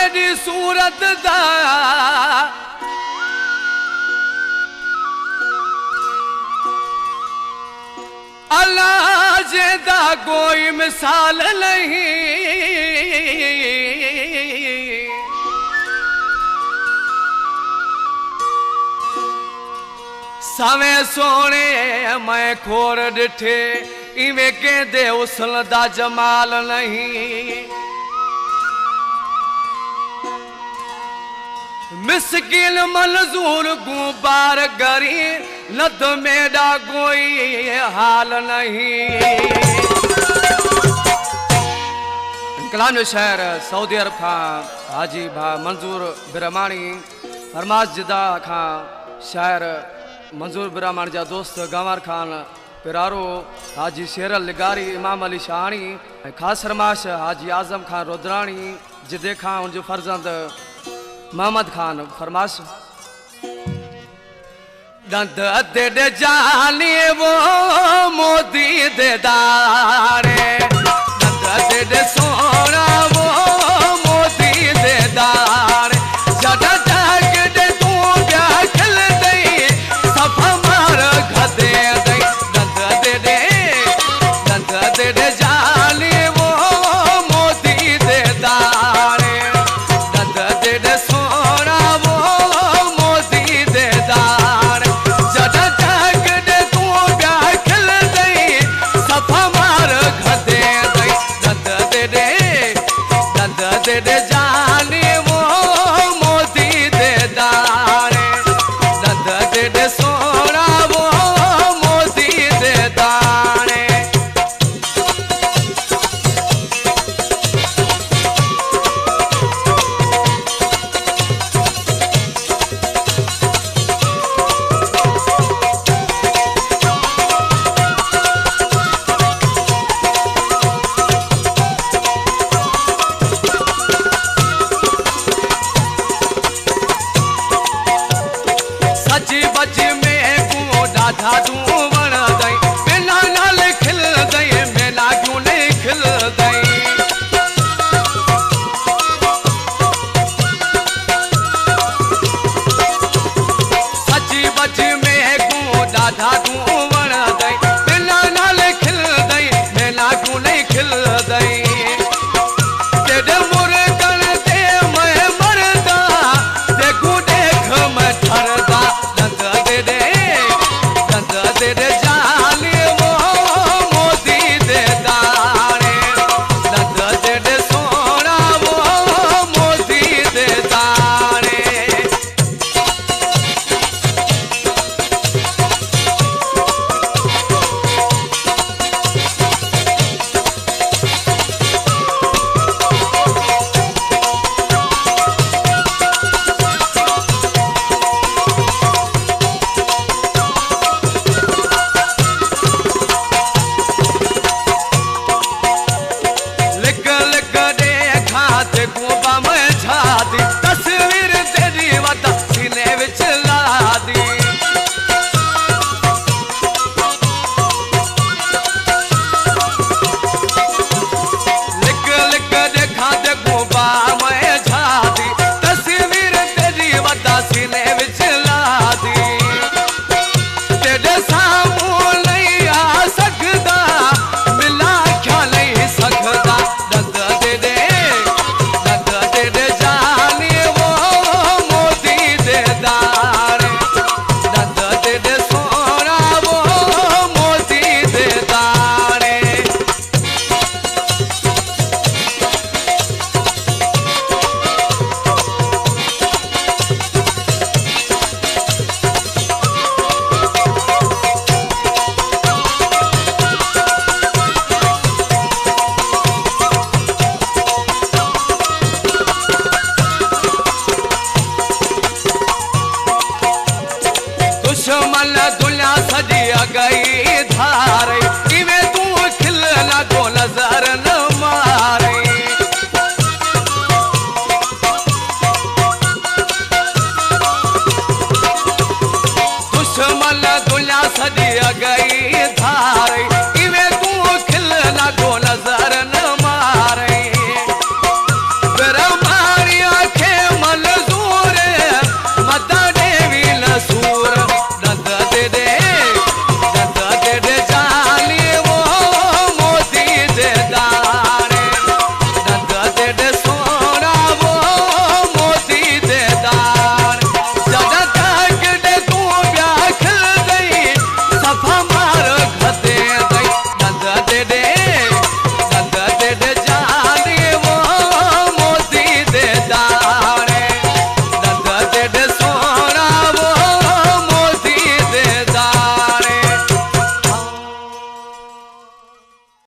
तेरी सूरत दा अल्लाह जेदा कोई मिसाल नहीं। सावे सोने मैं खोर डिठे इवें कहते उसल दा जमाल नहीं। मिस्किन मंजूर गुबार गरी लद मेरा कोई हाल नहीं। कलाम जो शहर सऊदी अरब खां हाजी भा मंजूर बिरमानी फरमाज जिदा खां शायर मंजूर बिरमानी जा दोस्त गंवार खान पिरारो हाजी शेरल लिगारी इमाम अली शाहानी खास फरमाश हाजी आजम खान रुद्राणी जिदे खां उनजो फर्जंद मोहम्मद खान फरमाश। दंद दे जानी वो मोदी दे दारे दंद दे सोना वो मोदी दे दारे जदा जाग दे तू ब्या खिल दई सफा मार घदे दई दंद दे जानी वो मोदी दे दारे दंद दे सोना वो मोदी दे दारे जदा जाग दे तू ब्या खिल दई सफा मार घदे दई दंद दे जानी वो मोदी दे दारे दंद दे सोना वो मोदी दे दारे। सची बच में को डाधा तू वण दई बिना नाल खिल दई मेला क्यों नहीं खिल दई। सची बच में को डाधा तू वण दई बिना नाल खिल दई मेला क्यों नहीं खिल दई। तेरे मुर्गन ते मैं मरदा देखू देख मैं ठरदा दंद दे जानी वो मोदी दे दारे दंद दे सोना वो मोदी दे दारे। लिख लिख दे खाते